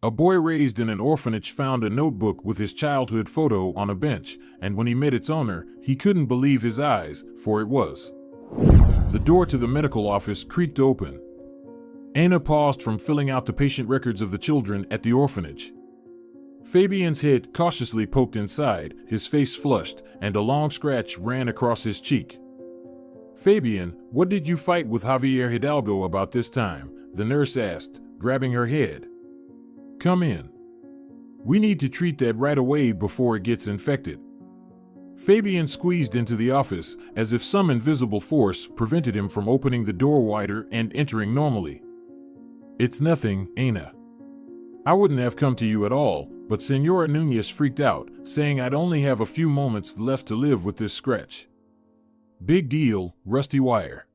A boy raised in an orphanage found a notebook with his childhood photo on a bench, and when he met its owner, he couldn't believe his eyes, for it was. The door to the medical office creaked open. Anna paused from filling out the patient records of the children at the orphanage. Fabian's head cautiously poked inside, his face flushed, and a long scratch ran across his cheek. "Fabian, what did you fight with Javier Hidalgo about this time?" the nurse asked, grabbing her head. "Come in. We need to treat that right away before it gets infected." Fabian squeezed into the office, as if some invisible force prevented him from opening the door wider and entering normally. "It's nothing, Ana. I wouldn't have come to you at all, but Senora Nunez freaked out, saying I'd only have a few moments left to live with this scratch." "Big deal, rusty wire."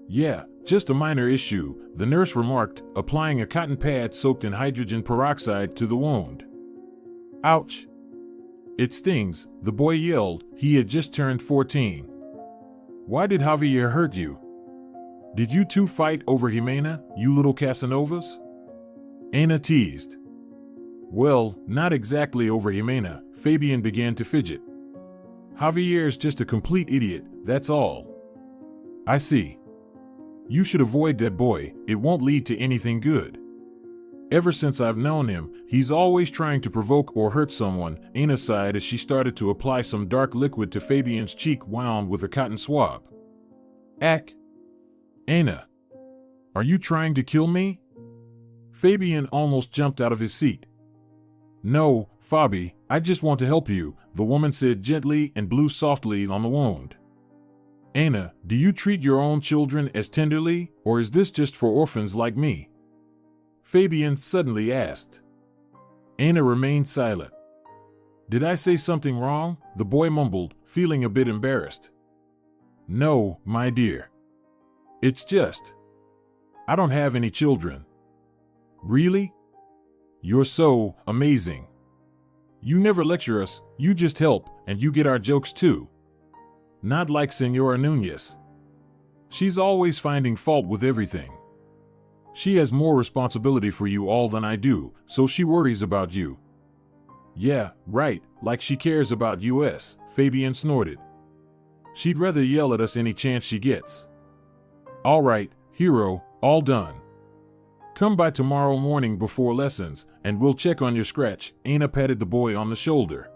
"Yeah, just a minor issue," the nurse remarked, applying a cotton pad soaked in hydrogen peroxide to the wound. "Ouch. It stings," the boy yelled. He had just turned 14. "Why did Javier hurt you? Did you two fight over Jimena, you little Casanovas?" Ana teased. "Well, not exactly over Jimena." Fabian began to fidget. "Javier's just a complete idiot, that's all." "I see. You should avoid that boy, it won't lead to anything good. Ever since I've known him, he's always trying to provoke or hurt someone." Ana sighed as she started to apply some dark liquid to Fabian's cheek wound with a cotton swab. "Ack! Ana! Are you trying to kill me?" Fabian almost jumped out of his seat. "No, Fabi, I just want to help you," the woman said gently and blew softly on the wound. "Ana, do you treat your own children as tenderly, or is this just for orphans like me?" Fabian suddenly asked. Ana remained silent. "Did I say something wrong?" the boy mumbled, feeling a bit embarrassed. "No, my dear. It's just, I don't have any children." "Really? You're so amazing. You never lecture us, you just help, and you get our jokes too. Not like Senora Nunez. She's always finding fault with everything. She has more responsibility for you all than I do, so she worries about you." "Yeah, right, like she cares about us," Fabian snorted. "She'd rather yell at us any chance she gets." "All right, hero, all done. Come by tomorrow morning before lessons, and we'll check on your scratch." Ana patted the boy on the shoulder.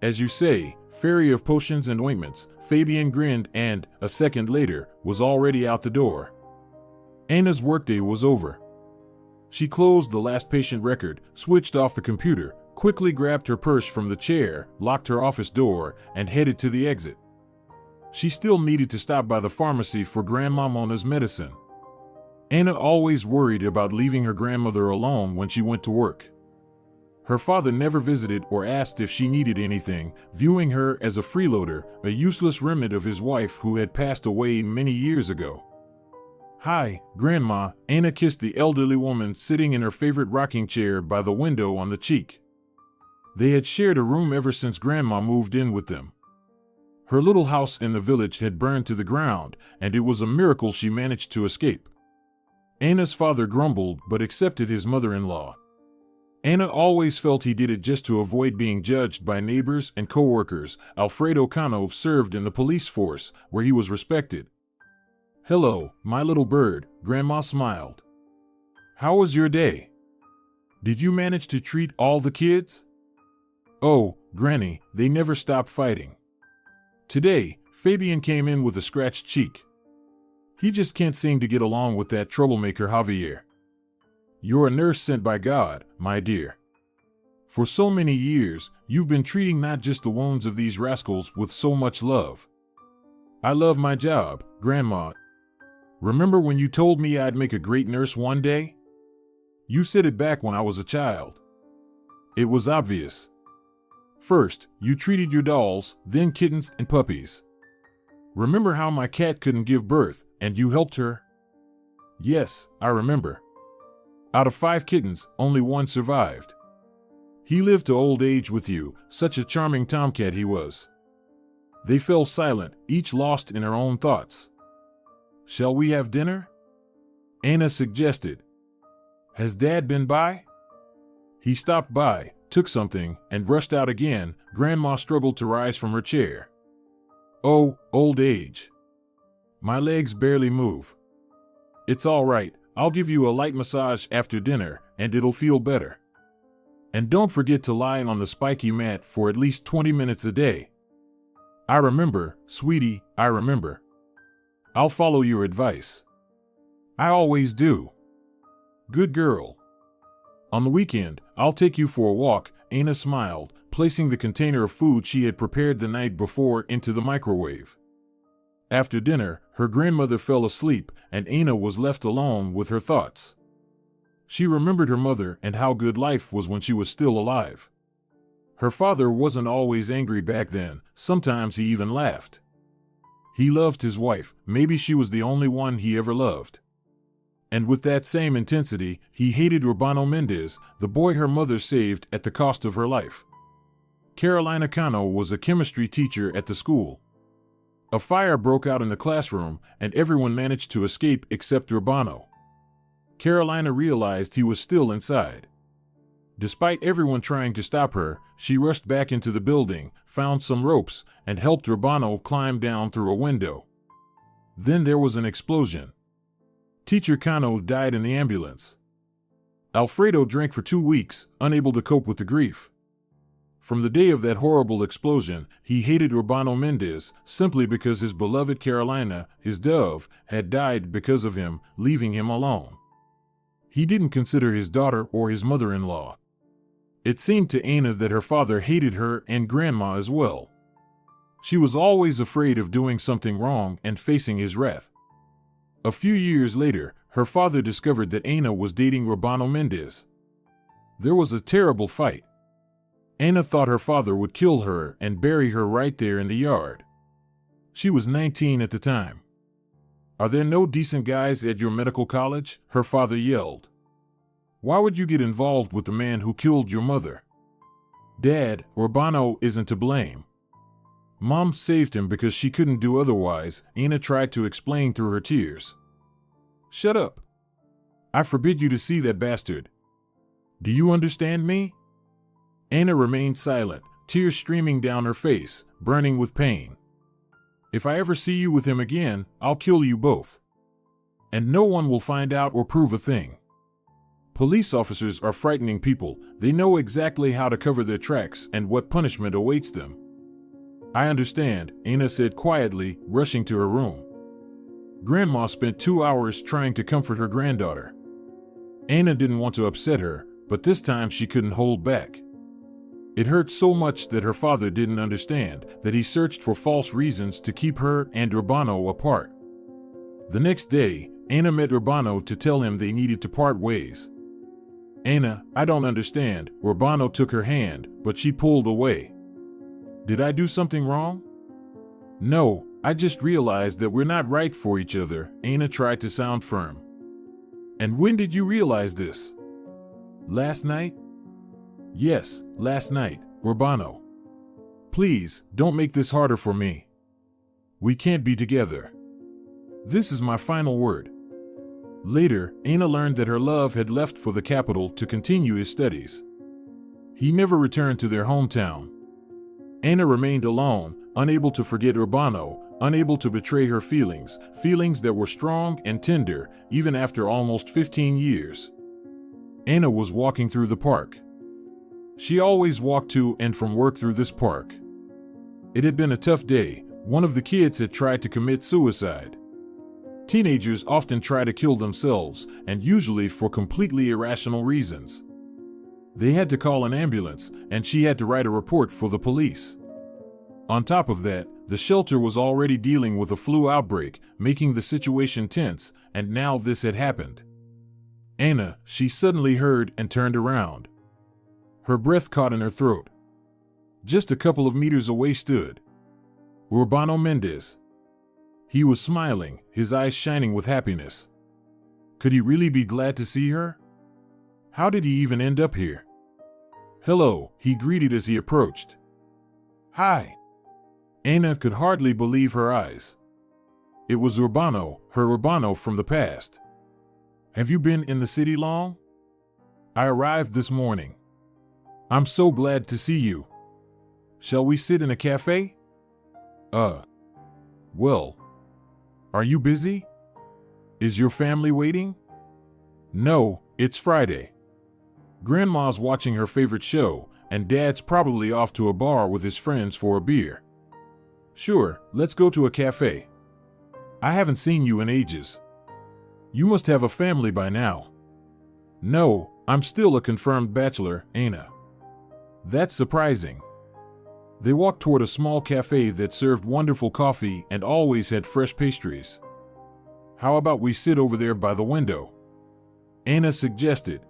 "As you say, fairy of potions and ointments," Fabian grinned and, a second later, was already out the door. Ana's workday was over. She closed the last patient record, switched off the computer, quickly grabbed her purse from the chair, locked her office door, and headed to the exit. She still needed to stop by the pharmacy for Grandma Mona's medicine. Ana always worried about leaving her grandmother alone when she went to work. Her father never visited or asked if she needed anything, viewing her as a freeloader, a useless remnant of his wife who had passed away many years ago. "Hi, Grandma," Ana kissed the elderly woman sitting in her favorite rocking chair by the window on the cheek. They had shared a room ever since Grandma moved in with them. Her little house in the village had burned to the ground, and it was a miracle she managed to escape. Ana's father grumbled but accepted his mother-in-law. Ana always felt he did it just to avoid being judged by neighbors and co-workers. Alfredo Cano served in the police force, where he was respected. "Hello, my little bird," Grandma smiled. "How was your day? Did you manage to treat all the kids?" "Oh, Granny, they never stopped fighting. Today, Fabian came in with a scratched cheek. He just can't seem to get along with that troublemaker Javier. You're a nurse sent by God, my dear. For so many years, you've been treating not just the wounds of these rascals with so much love." "I love my job, Grandma. Remember when you told me I'd make a great nurse one day? You said it back when I was a child. It was obvious. First, you treated your dolls, then kittens and puppies. Remember how my cat couldn't give birth, and you helped her?" "Yes, I remember. Out of 5 kittens, only 1 survived. He lived to old age with you, such a charming tomcat he was." They fell silent, each lost in her own thoughts. "Shall we have dinner?" Ana suggested. "Has Dad been by?" He stopped by, took something, and rushed out again. Grandma struggled to rise from her chair. Oh, old age. My legs barely move. It's all right, I'll give you a light massage after dinner, and it'll feel better. And don't forget to lie on the spiky mat for at least 20 minutes a day. I remember, sweetie, I remember. I'll follow your advice. I always do. Good girl. On the weekend, I'll take you for a walk, Anna smiled, placing the container of food she had prepared the night before into the microwave. After dinner, her grandmother fell asleep, and Anna was left alone with her thoughts. She remembered her mother and how good life was when she was still alive. Her father wasn't always angry back then, sometimes he even laughed. He loved his wife, maybe she was the only one he ever loved. And with that same intensity, he hated Urbano Mendez, the boy her mother saved at the cost of her life. Carolina Cano was a chemistry teacher at the school. A fire broke out in the classroom, and everyone managed to escape except Urbano. Carolina realized he was still inside. Despite everyone trying to stop her, she rushed back into the building, found some ropes, and helped Urbano climb down through a window. Then there was an explosion. Teacher Cano died in the ambulance. Alfredo drank for 2 weeks, unable to cope with the grief. From the day of that horrible explosion, he hated Urbano Mendez simply because his beloved Carolina, his dove, had died because of him, leaving him alone. He didn't consider his daughter or his mother-in-law. It seemed to Anna that her father hated her and Grandma as well. She was always afraid of doing something wrong and facing his wrath. A few years later, her father discovered that Anna was dating Urbano Mendez. There was a terrible fight. Anna thought her father would kill her and bury her right there in the yard. She was 19 at the time. Are there no decent guys at your medical college? Her father yelled. Why would you get involved with the man who killed your mother? Dad, Urbano isn't to blame. Mom saved him because she couldn't do otherwise, Anna tried to explain through her tears. Shut up. I forbid you to see that bastard. Do you understand me? Anna remained silent, tears streaming down her face, burning with pain. If I ever see you with him again, I'll kill you both. And no one will find out or prove a thing. Police officers are frightening people. They know exactly how to cover their tracks and what punishment awaits them. I understand, Anna said quietly, rushing to her room. Grandma spent 2 hours trying to comfort her granddaughter. Anna didn't want to upset her, but this time she couldn't hold back. It hurt so much that her father didn't understand, that he searched for false reasons to keep her and Urbano apart. The next day, Anna met Urbano to tell him they needed to part ways. Anna, I don't understand. Urbano took her hand, but she pulled away. Did I do something wrong? No, I just realized that we're not right for each other, Anna tried to sound firm. And when did you realize this? Last night? Yes, last night, Urbano. Please, don't make this harder for me. We can't be together. This is my final word. Later, Anna learned that her love had left for the capital to continue his studies. He never returned to their hometown. Anna remained alone, unable to forget Urbano, unable to betray her feelings that were strong and tender, even after almost 15 years. Anna was walking through the park. She always walked to and from work through this park. It had been a tough day. One of the kids had tried to commit suicide. Teenagers often try to kill themselves, and usually for completely irrational reasons. They had to call an ambulance, and she had to write a report for the police. On top of that, the shelter was already dealing with a flu outbreak, making the situation tense, and now this had happened. Anna, she suddenly heard and turned around. Her breath caught in her throat. Just a couple of meters away stood Urbano Mendez. He was smiling, his eyes shining with happiness. Could he really be glad to see her? How did he even end up here? Hello, he greeted as he approached. Hi. Anna could hardly believe her eyes. It was Urbano, her Urbano from the past. Have you been in the city long? I arrived this morning. I'm so glad to see you. Shall we sit in a cafe? Well, are you busy? Is your family waiting? No, it's Friday. Grandma's watching her favorite show, and Dad's probably off to a bar with his friends for a beer. Sure, let's go to a cafe. I haven't seen you in ages. You must have a family by now. No, I'm still a confirmed bachelor, Anna. That's surprising. They walked toward a small cafe that served wonderful coffee and always had fresh pastries. How about we sit over there by the window? Anna suggested.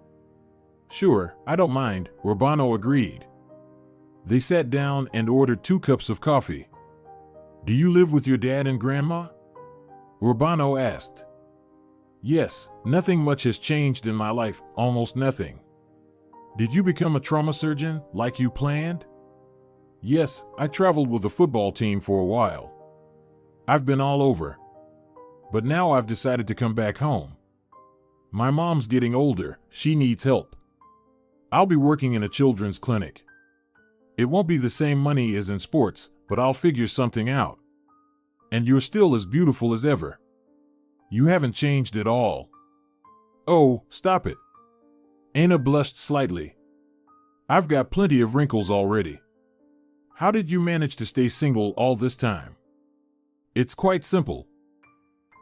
Sure, I don't mind, Urbano agreed. They sat down and ordered 2 cups of coffee. Do you live with your dad and grandma? Urbano asked. Yes, nothing much has changed in my life, almost nothing. Did you become a trauma surgeon, like you planned? Yes, I traveled with the football team for a while. I've been all over. But now I've decided to come back home. My mom's getting older, she needs help. I'll be working in a children's clinic. It won't be the same money as in sports, but I'll figure something out. And you're still as beautiful as ever. You haven't changed at all. Oh, stop it. Anna blushed slightly. I've got plenty of wrinkles already. How did you manage to stay single all this time? It's quite simple.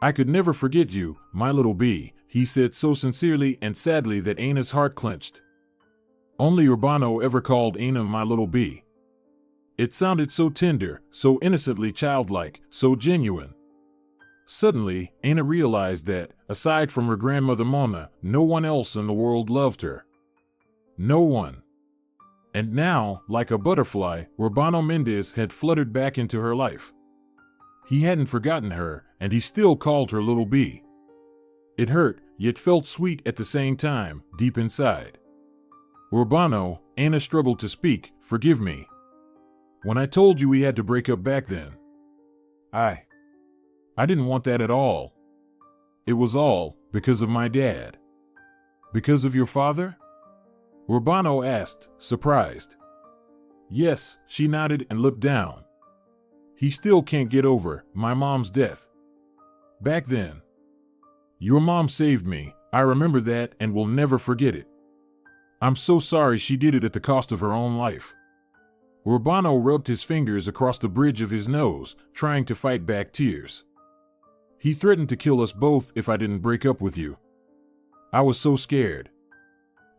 I could never forget you, my little bee, he said so sincerely and sadly that Anna's heart clenched. Only Urbano ever called Anna my little bee. It sounded so tender, so innocently childlike, so genuine. Suddenly, Anna realized that, aside from her grandmother Mona, no one else in the world loved her. No one. And now, like a butterfly, Urbano Mendez had fluttered back into her life. He hadn't forgotten her, and he still called her little bee. It hurt, yet felt sweet at the same time, deep inside. Urbano, Anna struggled to speak, forgive me. When I told you we had to break up back then, I didn't want that at all. It was all because of my dad. Because of your father? Urbano asked, surprised. Yes, she nodded and looked down. He still can't get over my mom's death. Back then. Your mom saved me, I remember that and will never forget it. I'm so sorry she did it at the cost of her own life. Urbano rubbed his fingers across the bridge of his nose, trying to fight back tears. He threatened to kill us both if I didn't break up with you. I was so scared.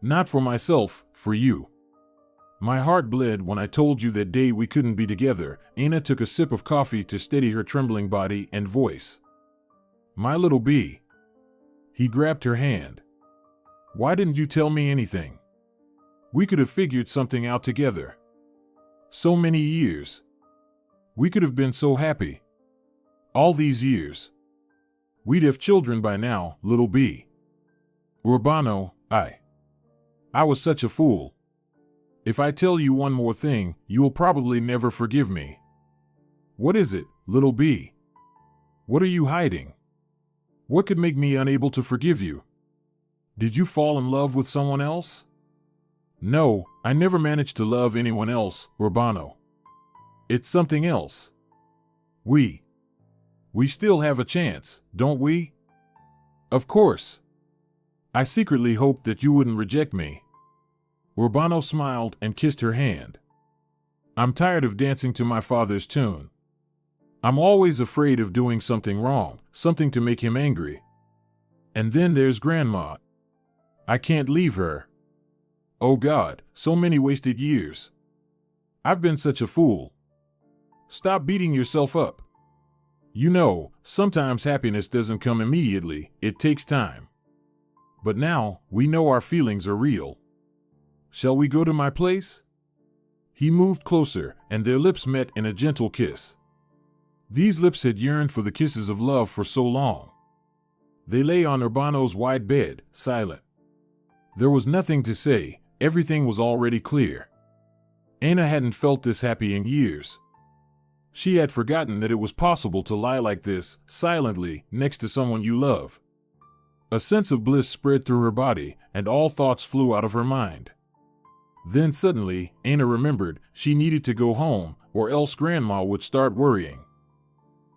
Not for myself, for you. My heart bled when I told you that day we couldn't be together. Anna took a sip of coffee to steady her trembling body and voice. My little bee. He grabbed her hand. Why didn't you tell me anything? We could have figured something out together. So many years. We could have been so happy. All these years. We'd have children by now, little bee. Urbano, I was such a fool. If I tell you one more thing, you will probably never forgive me. What is it, little bee? What are you hiding? What could make me unable to forgive you? Did you fall in love with someone else? No, I never managed to love anyone else, Urbano. It's something else. We still have a chance, don't we? Of course. I secretly hoped that you wouldn't reject me. Urbano smiled and kissed her hand. I'm tired of dancing to my father's tune. I'm always afraid of doing something wrong, something to make him angry. And then there's Grandma. I can't leave her. Oh God, so many wasted years. I've been such a fool. Stop beating yourself up. You know, sometimes happiness doesn't come immediately, it takes time. But now, we know our feelings are real. Shall we go to my place? He moved closer, and their lips met in a gentle kiss. These lips had yearned for the kisses of love for so long. They lay on Urbano's wide bed, silent. There was nothing to say, everything was already clear. Anna hadn't felt this happy in years. She had forgotten that it was possible to lie like this, silently, next to someone you love. A sense of bliss spread through her body, and all thoughts flew out of her mind. Then suddenly, Anna remembered she needed to go home, or else Grandma would start worrying.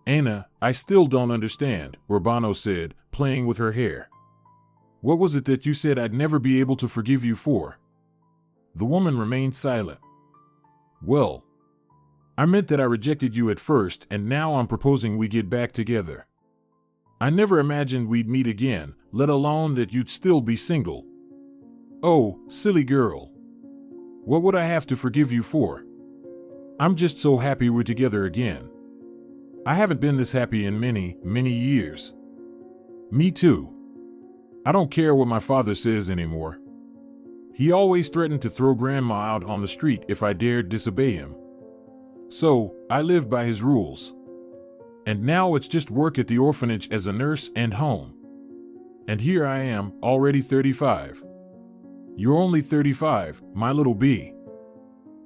Anna, I still don't understand, Urbano said, playing with her hair. What was it that you said I'd never be able to forgive you for? The woman remained silent. Well, I meant that I rejected you at first, and now I'm proposing we get back together. I never imagined we'd meet again, let alone that you'd still be single. Oh, silly girl. What would I have to forgive you for? I'm just so happy we're together again. I haven't been this happy in many, many years. Me too. I don't care what my father says anymore. He always threatened to throw Grandma out on the street if I dared disobey him. So, I lived by his rules. And now it's just work at the orphanage as a nurse and home. And here I am, already 35. You're only 35, my little bee.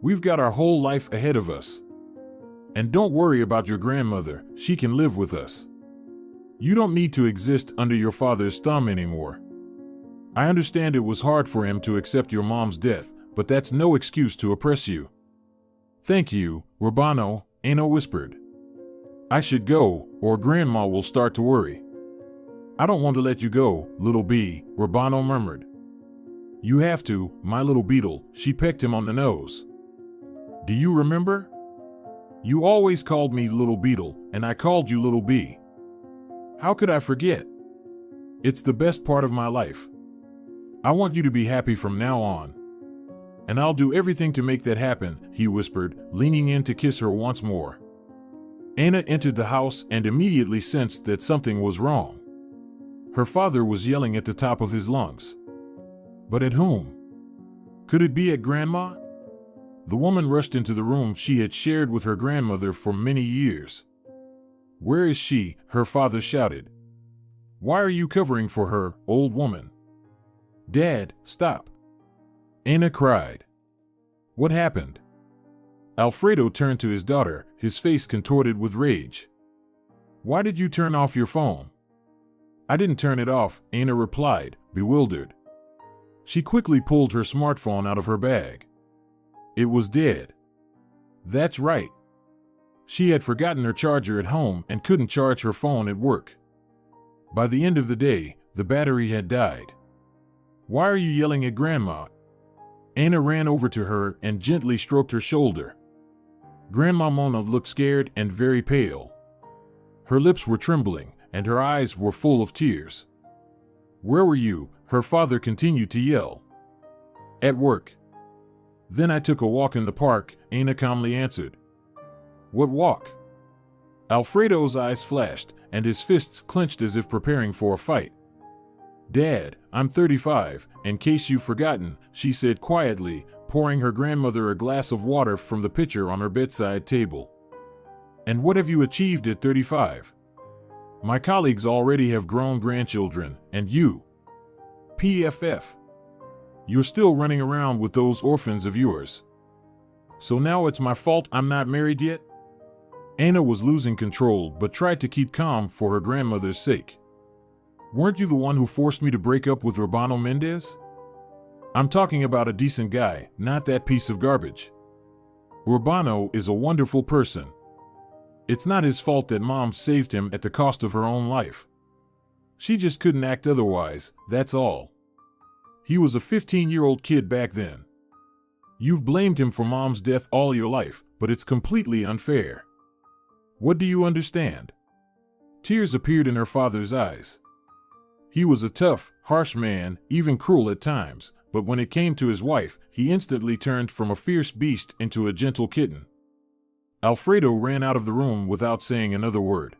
We've got our whole life ahead of us. And don't worry about your grandmother, she can live with us. You don't need to exist under your father's thumb anymore. I understand it was hard for him to accept your mom's death, but that's no excuse to oppress you. Thank you, Urbano, Anna whispered. I should go, or Grandma will start to worry. I don't want to let you go, little bee, Urbano murmured. You have to, my little beetle, she pecked him on the nose. Do you remember? You always called me Little Beetle, and I called you Little Bee. How could I forget? It's the best part of my life. I want you to be happy from now on. And I'll do everything to make that happen, he whispered, leaning in to kiss her once more. Anna entered the house and immediately sensed that something was wrong. Her father was yelling at the top of his lungs. But at whom? Could it be at Grandma? The woman rushed into the room she had shared with her grandmother for many years. Where is she? Her father shouted. Why are you covering for her, old woman? Dad, stop. Anna cried. What happened? Alfredo turned to his daughter, his face contorted with rage. Why did you turn off your phone? I didn't turn it off, Anna replied, bewildered. She quickly pulled her smartphone out of her bag. It was dead. That's right. She had forgotten her charger at home and couldn't charge her phone at work. By the end of the day, the battery had died. Why are you yelling at Grandma? Anna ran over to her and gently stroked her shoulder. Grandma Mona looked scared and very pale. Her lips were trembling and her eyes were full of tears. Where were you? Her father continued to yell. At work. Then I took a walk in the park, Anna calmly answered. What walk? Alfredo's eyes flashed, and his fists clenched as if preparing for a fight. Dad, I'm 35, in case you've forgotten, she said quietly, pouring her grandmother a glass of water from the pitcher on her bedside table. And what have you achieved at 35? My colleagues already have grown grandchildren, and you? PFF. You're still running around with those orphans of yours. So now it's my fault I'm not married yet? Anna was losing control but tried to keep calm for her grandmother's sake. Weren't you the one who forced me to break up with Urbano Mendez? I'm talking about a decent guy, not that piece of garbage. Urbano is a wonderful person. It's not his fault that Mom saved him at the cost of her own life. She just couldn't act otherwise, that's all. He was a 15-year-old kid back then. You've blamed him for Mom's death all your life, but it's completely unfair. What do you understand? Tears appeared in her father's eyes. He was a tough, harsh man, even cruel at times, but when it came to his wife, he instantly turned from a fierce beast into a gentle kitten. Alfredo ran out of the room without saying another word.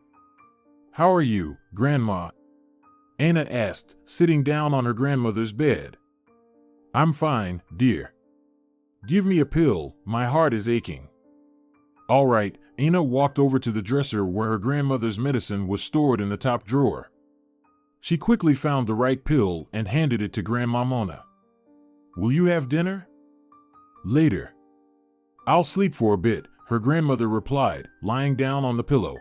How are you, Grandma? Anna asked, sitting down on her grandmother's bed. I'm fine, dear. Give me a pill, my heart is aching. All right, Anna walked over to the dresser where her grandmother's medicine was stored in the top drawer. She quickly found the right pill and handed it to Grandma Mona. Will you have dinner? Later. I'll sleep for a bit, her grandmother replied, lying down on the pillow.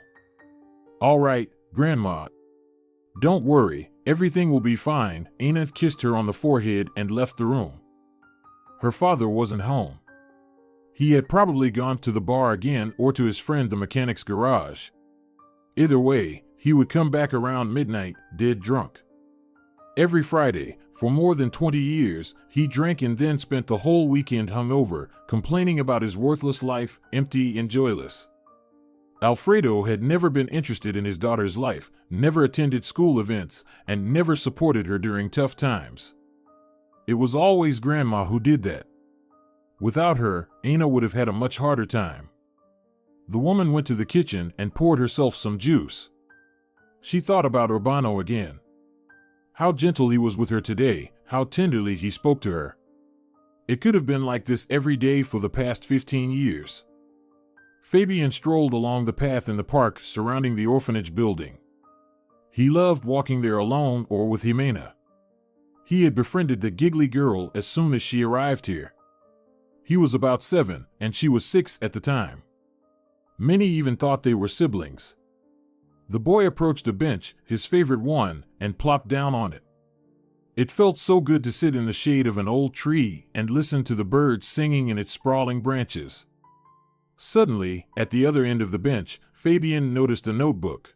All right, Grandma. Don't worry, everything will be fine, Anna kissed her on the forehead and left the room. Her father wasn't home. He had probably gone to the bar again or to his friend the mechanic's garage. Either way, he would come back around midnight, dead drunk. Every Friday, for more than 20 years, he drank and then spent the whole weekend hungover, complaining about his worthless life, empty and joyless. Alfredo had never been interested in his daughter's life, never attended school events, and never supported her during tough times. It was always Grandma who did that. Without her, Ana would have had a much harder time. The woman went to the kitchen and poured herself some juice. She thought about Urbano again. How gentle he was with her today, how tenderly he spoke to her. It could have been like this every day for the past 15 years. Fabian strolled along the path in the park surrounding the orphanage building. He loved walking there alone or with Jimena. He had befriended the giggly girl as soon as she arrived here. He was about 7, and she was 6 at the time. Many even thought they were siblings. The boy approached a bench, his favorite one, and plopped down on it. It felt so good to sit in the shade of an old tree and listen to the birds singing in its sprawling branches. Suddenly, at the other end of the bench, Fabian noticed a notebook.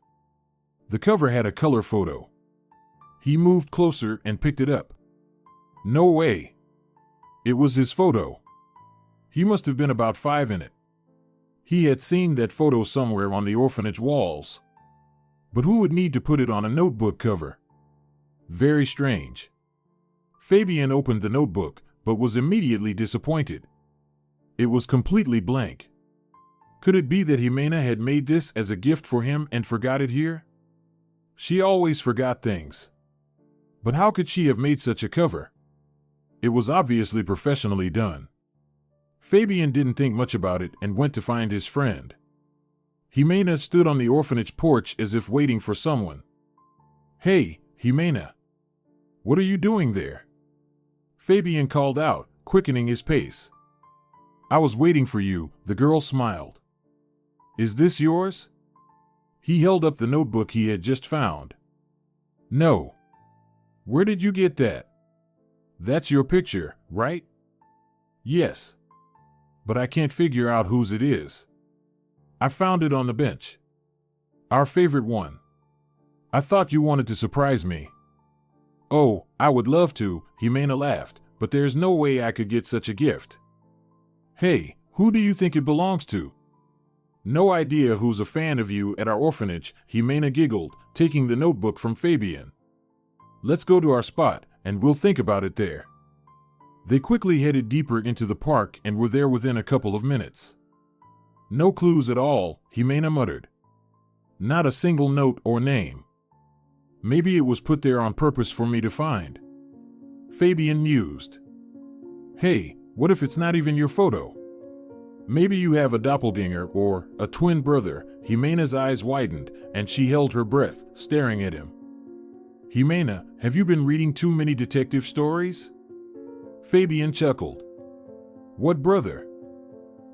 The cover had a color photo. He moved closer and picked it up. No way. It was his photo. He must have been about 5 in it. He had seen that photo somewhere on the orphanage walls. But who would need to put it on a notebook cover? Very strange. Fabian opened the notebook, but was immediately disappointed. It was completely blank. Could it be that Jimena had made this as a gift for him and forgot it here? She always forgot things. But how could she have made such a cover? It was obviously professionally done. Fabian didn't think much about it and went to find his friend. Jimena stood on the orphanage porch as if waiting for someone. "Hey, Jimena. What are you doing there?" Fabian called out, quickening his pace. "I was waiting for you," the girl smiled. "Is this yours?" He held up the notebook he had just found. "No. Where did you get that?" "That's your picture, right?" "Yes. But I can't figure out whose it is." "I found it on the bench. Our favorite one. I thought you wanted to surprise me." "Oh, I would love to," Jimena laughed, "but there's no way I could get such a gift." "Hey, who do you think it belongs to?" "No idea who's a fan of you at our orphanage," Jimena giggled, taking the notebook from Fabian. "Let's go to our spot, and we'll think about it there." They quickly headed deeper into the park and were there within a couple of minutes. "No clues at all," Jimena muttered. "Not a single note or name. Maybe it was put there on purpose for me to find." Fabian mused. "Hey, what if it's not even your photo? Maybe you have a doppelganger or a twin brother." Jimena's eyes widened, and she held her breath, staring at him. "Jimena, have you been reading too many detective stories?" Fabian chuckled. "What brother?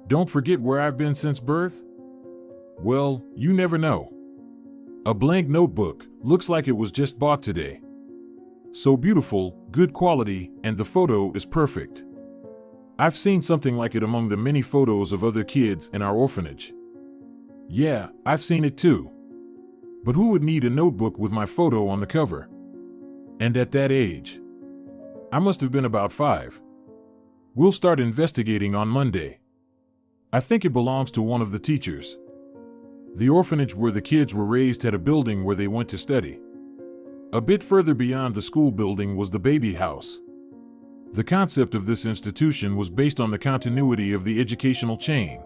Don't forget where I've been since birth?" "Well, you never know. A blank notebook, looks like it was just bought today. So beautiful, good quality, and the photo is perfect. I've seen something like it among the many photos of other kids in our orphanage." "Yeah, I've seen it too. But who would need a notebook with my photo on the cover? And at that age? I must have been about 5. We'll start investigating on Monday. I think it belongs to one of the teachers. The orphanage where the kids were raised had a building where they went to study. A bit further beyond the school building was the baby house. The concept of this institution was based on the continuity of the educational chain.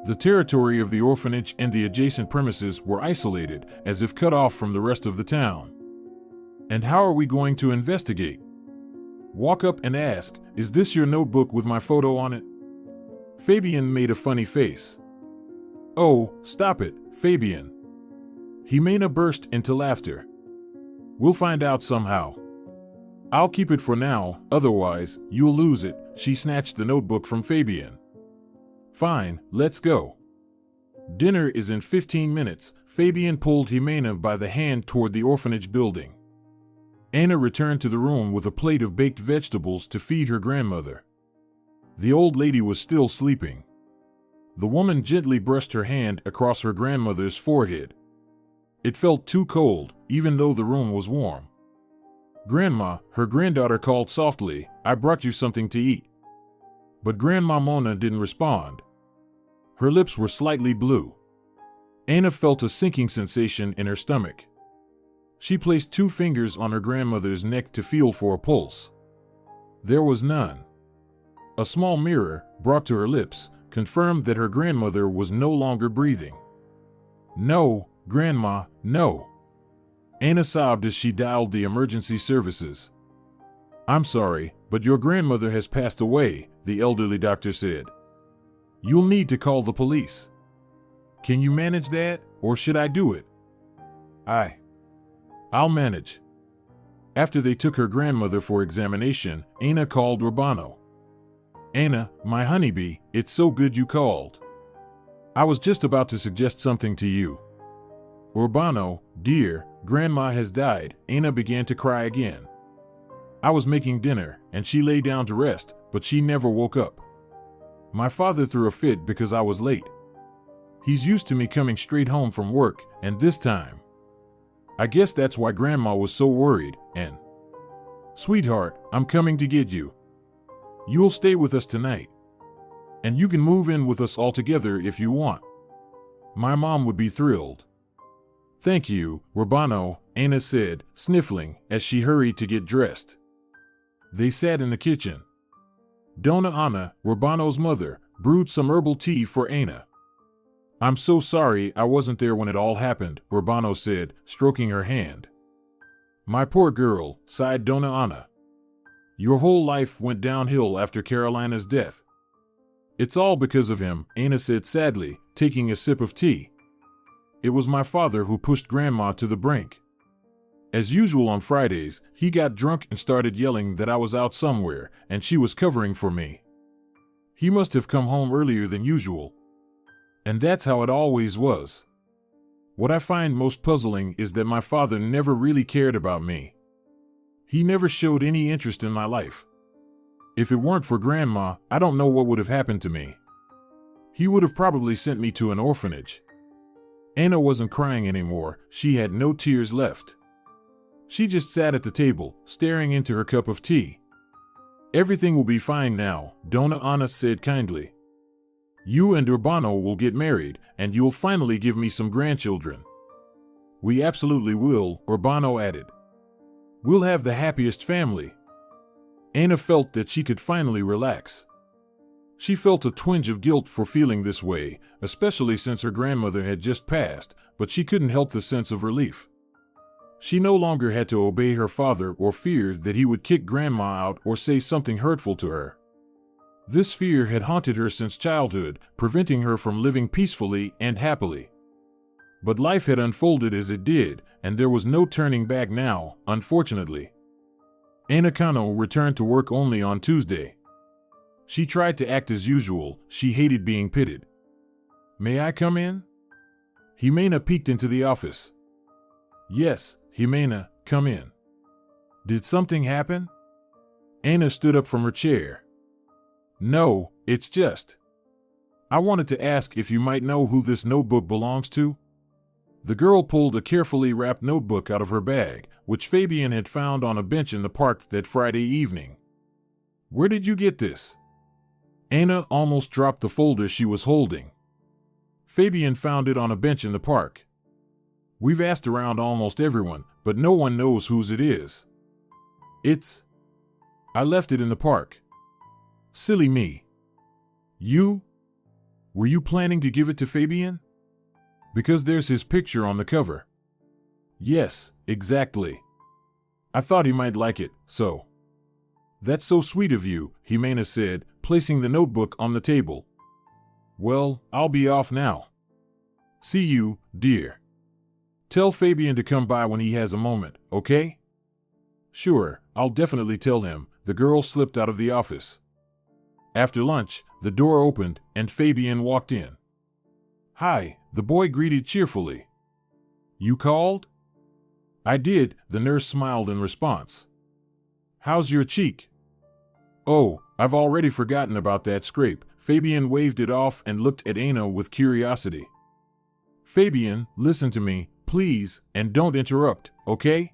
The territory of the orphanage and the adjacent premises were isolated, as if cut off from the rest of the town. And how are we going to investigate? Walk up and ask, "Is this your notebook with my photo on it?" Fabian made a funny face. "Oh, stop it, Fabian." Jimena burst into laughter. "We'll find out somehow. I'll keep it for now, otherwise, you'll lose it." She snatched the notebook from Fabian. "Fine, let's go. Dinner is in 15 minutes. Fabian pulled Jimena by the hand toward the orphanage building. Ana returned to the room with a plate of baked vegetables to feed her grandmother. The old lady was still sleeping. The woman gently brushed her hand across her grandmother's forehead. It felt too cold, even though the room was warm. "Grandma," her granddaughter called softly, "I brought you something to eat." But Grandma Mona didn't respond. Her lips were slightly blue. Anna felt a sinking sensation in her stomach. She placed 2 fingers on her grandmother's neck to feel for a pulse. There was none. A small mirror, brought to her lips, confirmed that her grandmother was no longer breathing. "No, Grandma, no." Anna sobbed as she dialed the emergency services. "I'm sorry, but your grandmother has passed away," the elderly doctor said. "You'll need to call the police. Can you manage that, or should I do it?" I'll manage." After they took her grandmother for examination, Anna called Urbano. "Anna, my honeybee, it's so good you called. I was just about to suggest something to you." "Urbano, dear, Grandma has died." Anna began to cry again. "I was making dinner, and she lay down to rest, but she never woke up. My father threw a fit because I was late. He's used to me coming straight home from work, and this time. I guess that's why Grandma was so worried, and... Sweetheart, I'm coming to get you. You'll stay with us tonight. And you can move in with us all together if you want. My mom would be thrilled." "Thank you, Urbano," Anna said, sniffling, as she hurried to get dressed. They sat in the kitchen. Donna Anna, Urbano's mother, brewed some herbal tea for Anna. "I'm so sorry I wasn't there when it all happened," Urbano said, stroking her hand. "My poor girl," sighed Donna Anna. "Your whole life went downhill after Carolina's death." "It's all because of him," Anna said sadly, taking a sip of tea. "It was my father who pushed Grandma to the brink. As usual on Fridays, he got drunk and started yelling that I was out somewhere and she was covering for me. He must have come home earlier than usual. And that's how it always was. What I find most puzzling is that my father never really cared about me. He never showed any interest in my life. If it weren't for Grandma, I don't know what would have happened to me. He would have probably sent me to an orphanage." Anna wasn't crying anymore. She had no tears left. She just sat at the table, staring into her cup of tea. "Everything will be fine now," Donna Anna said kindly. "You and Urbano will get married, and you'll finally give me some grandchildren." "We absolutely will," Urbano added. "We'll have the happiest family." Anna felt that she could finally relax. She felt a twinge of guilt for feeling this way, especially since her grandmother had just passed, but she couldn't help the sense of relief. She no longer had to obey her father or fear that he would kick Grandma out or say something hurtful to her. This fear had haunted her since childhood, preventing her from living peacefully and happily. But life had unfolded as it did, and there was no turning back now, unfortunately. Anna Cano returned to work only on Tuesday. She tried to act as usual. She hated being pitted. "May I come in?" Jimena peeked into the office. "Yes, Jimena, come in." "Did something happen?" Anna stood up from her chair. "No, it's just... I wanted to ask if you might know who this notebook belongs to." The girl pulled a carefully wrapped notebook out of her bag, which Fabian had found on a bench in the park that Friday evening. "Where did you get this?" Anna almost dropped the folder she was holding. "Fabian found it on a bench in the park. We've asked around almost everyone, but no one knows whose it is. I left it in the park." "Silly me. Were you planning to give it to Fabian? Because there's his picture on the cover." "Yes, exactly. I thought he might like it, so." "That's so sweet of you," Jimena said, placing the notebook on the table. "Well, I'll be off now. See you, dear. Tell Fabian to come by when he has a moment, okay?" "Sure, I'll definitely tell him." The girl slipped out of the office. After lunch, the door opened and Fabian walked in. "Hi," the boy greeted cheerfully. "You called?" "I did," the nurse smiled in response. "How's your cheek?" Oh, I've already forgotten about that scrape. Fabian waved it off and looked at Anna with curiosity. Fabian, listen to me, please, and don't interrupt, okay?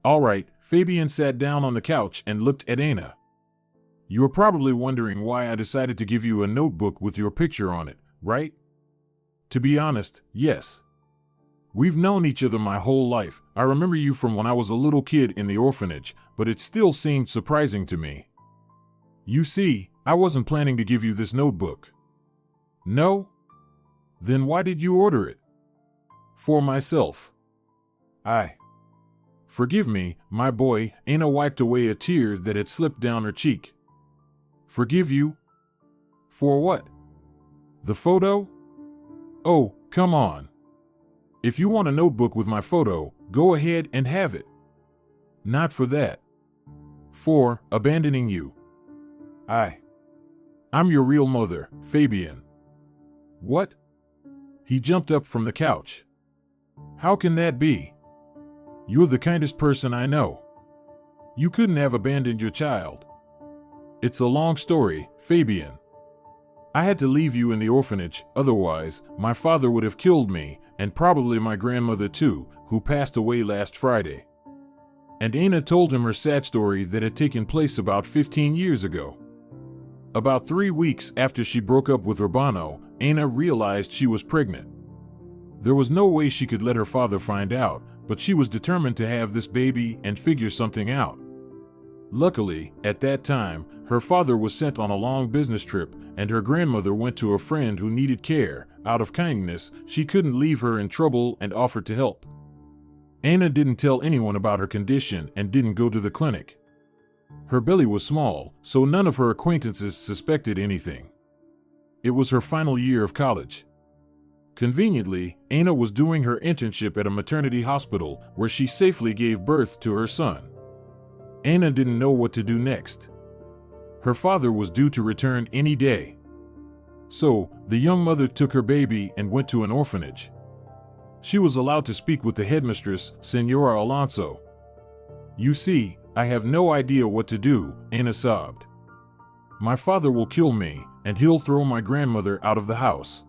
All right, Fabian sat down on the couch and looked at Anna. You're probably wondering why I decided to give you a notebook with your picture on it, right? To be honest, yes. We've known each other my whole life. I remember you from when I was a little kid in the orphanage, but it still seemed surprising to me. You see, I wasn't planning to give you this notebook. No? Then why did you order it? For myself. Forgive me, my boy. Anna wiped away a tear that had slipped down her cheek. Forgive you? For what? The photo? Oh, come on. If you want a notebook with my photo, go ahead and have it. Not for that. For abandoning you. I'm your real mother, Fabian. What? He jumped up from the couch. How can that be? You're the kindest person I know. You couldn't have abandoned your child. It's a long story, Fabian. I had to leave you in the orphanage, otherwise, my father would have killed me, and probably my grandmother too, who passed away last Friday. And Anna told him her sad story that had taken place about 15 years ago. About 3 weeks after she broke up with Urbano, Anna realized she was pregnant. There was no way she could let her father find out, but she was determined to have this baby and figure something out. Luckily, at that time, her father was sent on a long business trip, and her grandmother went to a friend who needed care. Out of kindness, she couldn't leave her in trouble and offered to help. Anna didn't tell anyone about her condition and didn't go to the clinic. Her belly was small, so none of her acquaintances suspected anything. It was her final year of college. Conveniently, Anna was doing her internship at a maternity hospital where she safely gave birth to her son. Anna didn't know what to do next. Her father was due to return any day. So, the young mother took her baby and went to an orphanage. She was allowed to speak with the headmistress, Senora Alonso. You see, I have no idea what to do, Anna sobbed. My father will kill me, and he'll throw my grandmother out of the house.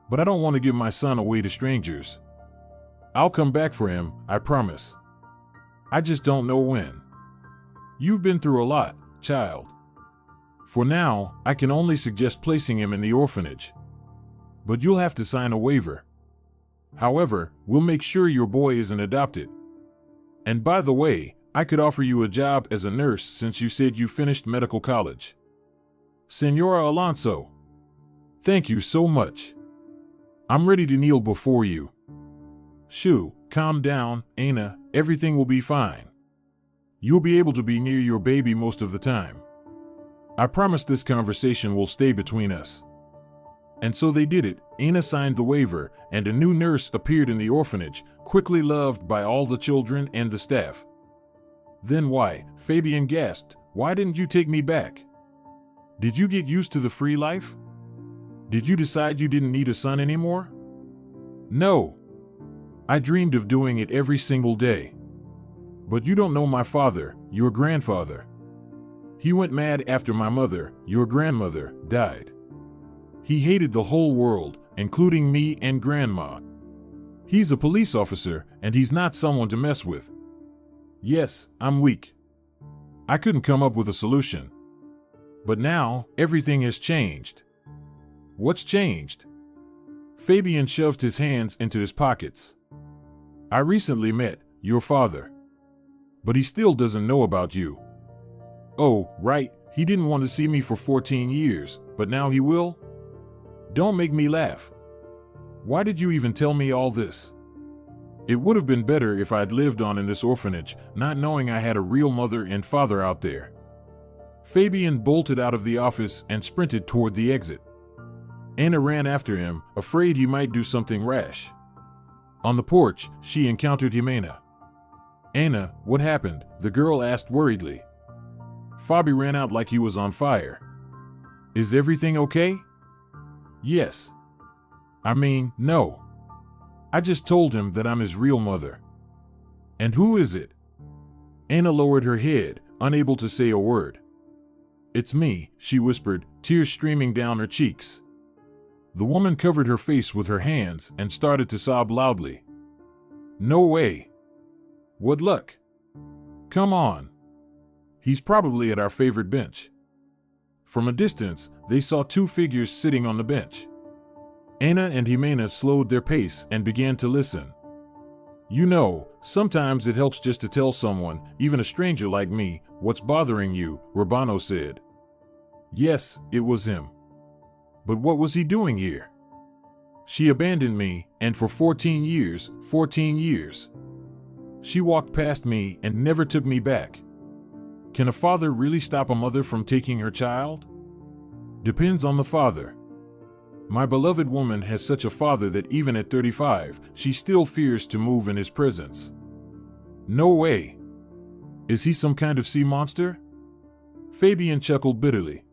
But I don't want to give my son away to strangers. I'll come back for him, I promise. I just don't know when. You've been through a lot, child. For now, I can only suggest placing him in the orphanage. But you'll have to sign a waiver. However, we'll make sure your boy isn't adopted. And by the way, I could offer you a job as a nurse since you said you finished medical college. Senora Alonso. Thank you so much. I'm ready to kneel before you. Shoo, calm down, Anna, everything will be fine. You'll be able to be near your baby most of the time. I promise this conversation will stay between us. And so they did it. Anna signed the waiver, and a new nurse appeared in the orphanage, quickly loved by all the children and the staff. Then why? Fabian gasped. Why didn't you take me back? Did you get used to the free life? Did you decide you didn't need a son anymore? No. I dreamed of doing it every single day. But you don't know my father, your grandfather. He went mad after my mother, your grandmother, died. He hated the whole world, including me and Grandma. He's a police officer, and he's not someone to mess with. Yes, I'm weak. I couldn't come up with a solution. But now, everything has changed. What's changed? Fabian shoved his hands into his pockets. I recently met your father. But he still doesn't know about you. Oh, right, he didn't want to see me for 14 years, but now he will? Don't make me laugh. Why did you even tell me all this? It would have been better if I'd lived on in this orphanage, not knowing I had a real mother and father out there. Fabian bolted out of the office and sprinted toward the exit. Anna ran after him, afraid he might do something rash. On the porch, she encountered Jimena. Anna, what happened? The girl asked worriedly. Fabi ran out like he was on fire. Is everything okay? Yes. I mean, no. I just told him that I'm his real mother. And who is it? Anna lowered her head, unable to say a word. "It's me," she whispered, tears streaming down her cheeks. The woman covered her face with her hands and started to sob loudly. "No way. What luck? Come on. He's probably at our favorite bench." From a distance, they saw two figures sitting on the bench. Anna and Jimena slowed their pace and began to listen. "You know, sometimes it helps just to tell someone, even a stranger like me, what's bothering you," Urbano said. Yes, it was him. But what was he doing here? "She abandoned me, and for 14 years, 14 years. She walked past me and never took me back. Can a father really stop a mother from taking her child? Depends on the father. My beloved woman has such a father that even at 35, she still fears to move in his presence." "No way. Is he some kind of sea monster?" Fabian chuckled bitterly.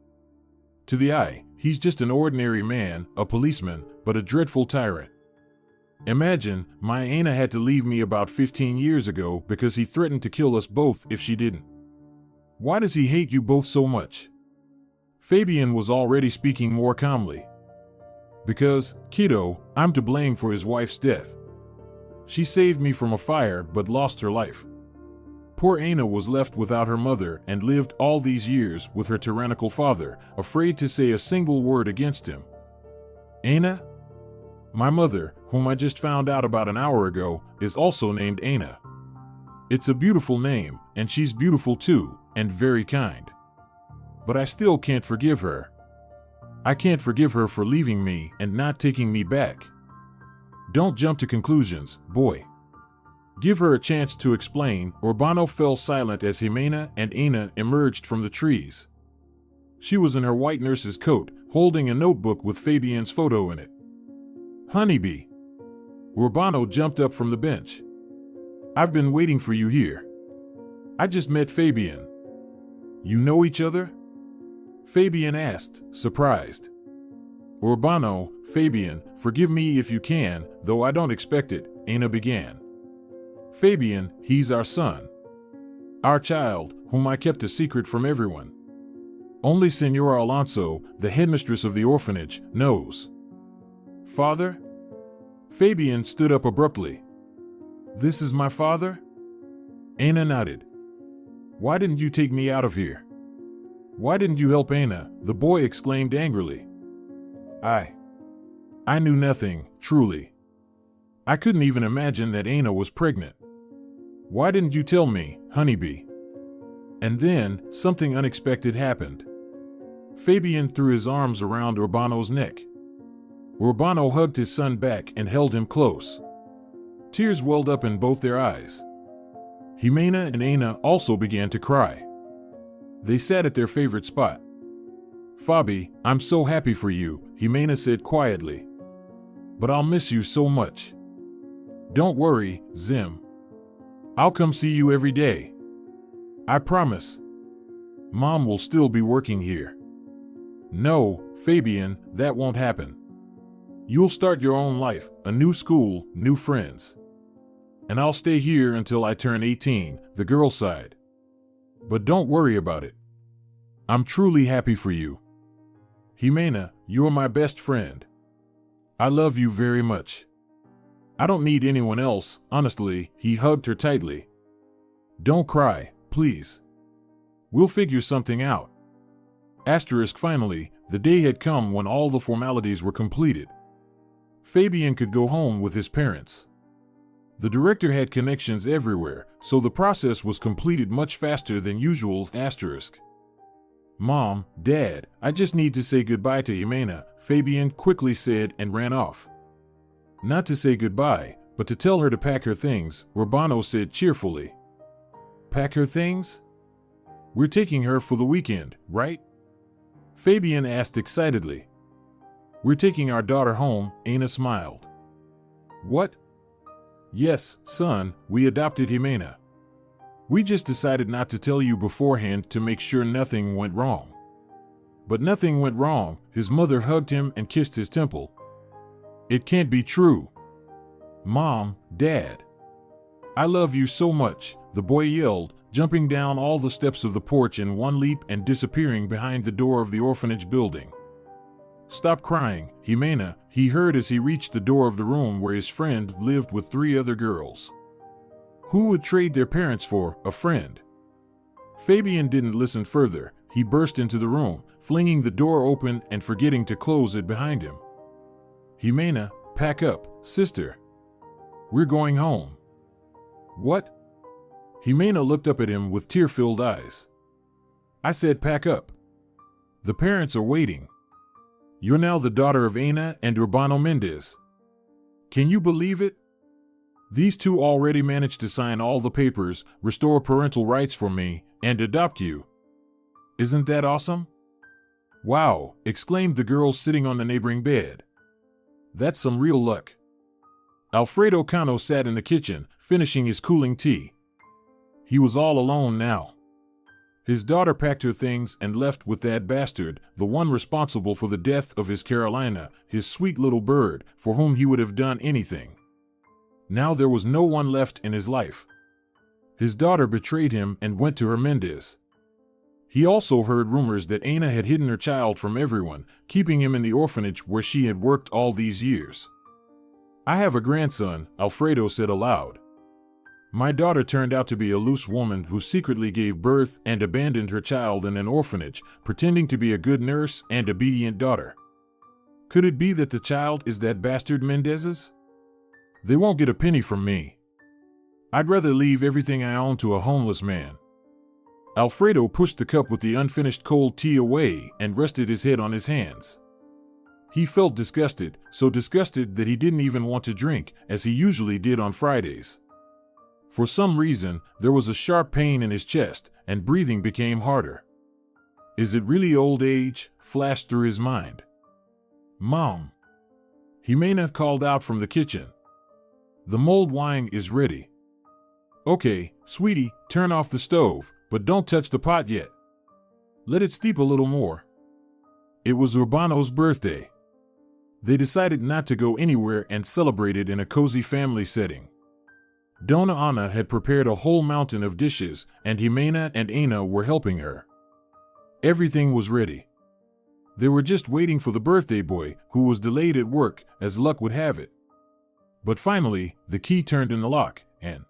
"To the eye, he's just an ordinary man, a policeman, but a dreadful tyrant. Imagine, my Anna had to leave me about 15 years ago because he threatened to kill us both if she didn't. Why does he hate you both so much?" Fabian was already speaking more calmly. "Because, kiddo, I'm to blame for his wife's death. She saved me from a fire but lost her life. Poor Anna was left without her mother and lived all these years with her tyrannical father, afraid to say a single word against him. Anna? My mother, whom I just found out about an hour ago, is also named Anna. It's a beautiful name, and she's beautiful too, and very kind. But I still can't forgive her. I can't forgive her for leaving me and not taking me back. Don't jump to conclusions, boy. Give her a chance to explain." Urbano fell silent as Jimena and Anna emerged from the trees. She was in her white nurse's coat, holding a notebook with Fabian's photo in it. "Honeybee." Urbano jumped up from the bench. "I've been waiting for you here. I just met Fabian." "You know each other?" Fabian asked, surprised. "Urbano, Fabian, forgive me if you can, though I don't expect it," Anna began. "Fabian, he's our son. Our child, whom I kept a secret from everyone. Only Senora Alonso, the headmistress of the orphanage, knows." "Father?" Fabian stood up abruptly. "This is my father?" Anna nodded. "Why didn't you take me out of here? Why didn't you help Anna?" the boy exclaimed angrily. I knew nothing, truly. I couldn't even imagine that Anna was pregnant. Why didn't you tell me, Honeybee?" And then, something unexpected happened. Fabian threw his arms around Urbano's neck. Urbano hugged his son back and held him close. Tears welled up in both their eyes. Jimena and Anna also began to cry. They sat at their favorite spot. "Fabi, I'm so happy for you," Jimena said quietly. "But I'll miss you so much." "Don't worry, Zim. I'll come see you every day. I promise. Mom will still be working here." "No, Fabian, that won't happen. You'll start your own life, a new school, new friends. And I'll stay here until I turn 18, the girl sighed. "But don't worry about it. I'm truly happy for you. Jimena, you're my best friend. I love you very much. I don't need anyone else, honestly." He hugged her tightly. "Don't cry, please. We'll figure something out." Finally, the day had come when all the formalities were completed. Fabian could go home with his parents. The director had connections everywhere, so the process was completed much faster than usual. "Mom, Dad, I just need to say goodbye to Jimena," Fabian quickly said and ran off. "Not to say goodbye, but to tell her to pack her things," Urbano said cheerfully. "Pack her things? We're taking her for the weekend, right?" Fabian asked excitedly. "We're taking our daughter home," Anna smiled. "What?" "Yes, son, we adopted Jimena. We just decided not to tell you beforehand to make sure nothing went wrong." But nothing went wrong. His mother hugged him and kissed his temple. "It can't be true. Mom, Dad. I love you so much," the boy yelled, jumping down all the steps of the porch in one leap and disappearing behind the door of the orphanage building. "Stop crying, Jimena," he heard as he reached the door of the room where his friend lived with 3 other girls. Who would trade their parents for a friend? Fabian didn't listen further. He burst into the room, flinging the door open and forgetting to close it behind him. "Jimena, pack up, sister. We're going home." "What?" Jimena looked up at him with tear-filled eyes. "I said pack up. The parents are waiting. You're now the daughter of Ana and Urbano Mendez. Can you believe it? These 2 already managed to sign all the papers, restore parental rights for me, and adopt you. Isn't that awesome?" "Wow," exclaimed the girls sitting on the neighboring bed. "That's some real luck." Alfredo Cano sat in the kitchen, finishing his cooling tea. He was all alone now. His daughter packed her things and left with that bastard, the one responsible for the death of his Carolina, his sweet little bird, for whom he would have done anything. Now there was no one left in his life. His daughter betrayed him and went to her Mendez. He also heard rumors that Ana had hidden her child from everyone, keeping him in the orphanage where she had worked all these years. "I have a grandson," Alfredo said aloud. "My daughter turned out to be a loose woman who secretly gave birth and abandoned her child in an orphanage, pretending to be a good nurse and obedient daughter. Could it be that the child is that bastard Mendez's? They won't get a penny from me. I'd rather leave everything I own to a homeless man." Alfredo pushed the cup with the unfinished cold tea away and rested his head on his hands. He felt disgusted, so disgusted that he didn't even want to drink, as he usually did on Fridays. For some reason, there was a sharp pain in his chest, and breathing became harder. "Is it really old age?" flashed through his mind. "Mom." Jimena called out from the kitchen. "The mulled wine is ready." "Okay, sweetie, turn off the stove, but don't touch the pot yet. Let it steep a little more." It was Urbano's birthday. They decided not to go anywhere and celebrate it in a cozy family setting. Dona Ana had prepared a whole mountain of dishes, and Jimena and Ana were helping her. Everything was ready. They were just waiting for the birthday boy, who was delayed at work, as luck would have it. But finally, the key turned in the lock, and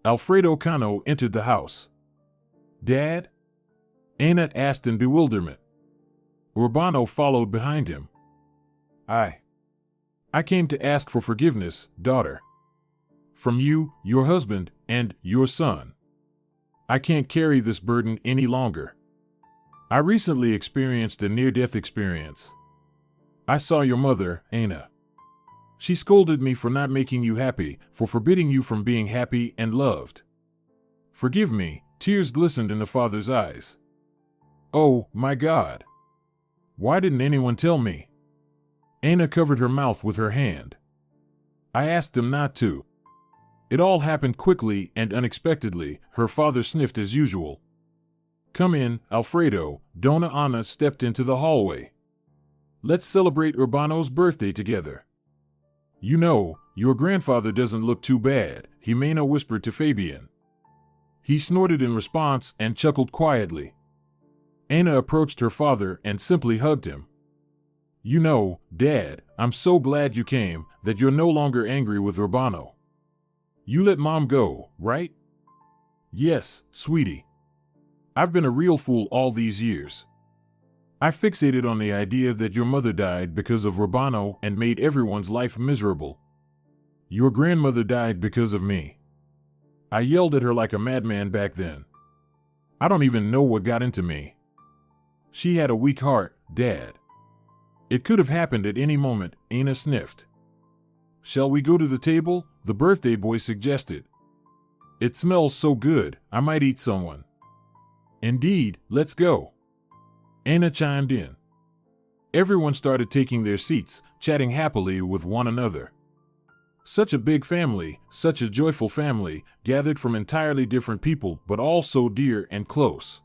Alfredo Cano entered the house. "Dad?" Ana asked in bewilderment. Urbano followed behind him. I came to ask for forgiveness, daughter. From you, your husband, and your son. I can't carry this burden any longer. I recently experienced a near-death experience. I saw your mother, Ana. She scolded me for not making you happy, for forbidding you from being happy and loved. Forgive me." Tears glistened in the father's eyes. "Oh, my God. Why didn't anyone tell me?" Ana covered her mouth with her hand. "I asked them not to. It all happened quickly and unexpectedly," her father sniffed as usual. "Come in, Alfredo." Dona Ana stepped into the hallway. "Let's celebrate Urbano's birthday together. You know, your grandfather doesn't look too bad," Jimena whispered to Fabian. He snorted in response and chuckled quietly. Ana approached her father and simply hugged him. "You know, Dad, I'm so glad you came, that you're no longer angry with Urbano. You let Mom go, right?" "Yes, sweetie. I've been a real fool all these years. I fixated on the idea that your mother died because of Urbano and made everyone's life miserable. Your grandmother died because of me. I yelled at her like a madman back then. I don't even know what got into me. She had a weak heart, Dad. It could have happened at any moment," Ana sniffed. "Shall we go to the table?" the birthday boy suggested. "It smells so good, I might eat someone." "Indeed, let's go." Ana chimed in. Everyone started taking their seats, chatting happily with one another. Such a big family, such a joyful family, gathered from entirely different people but all so dear and close.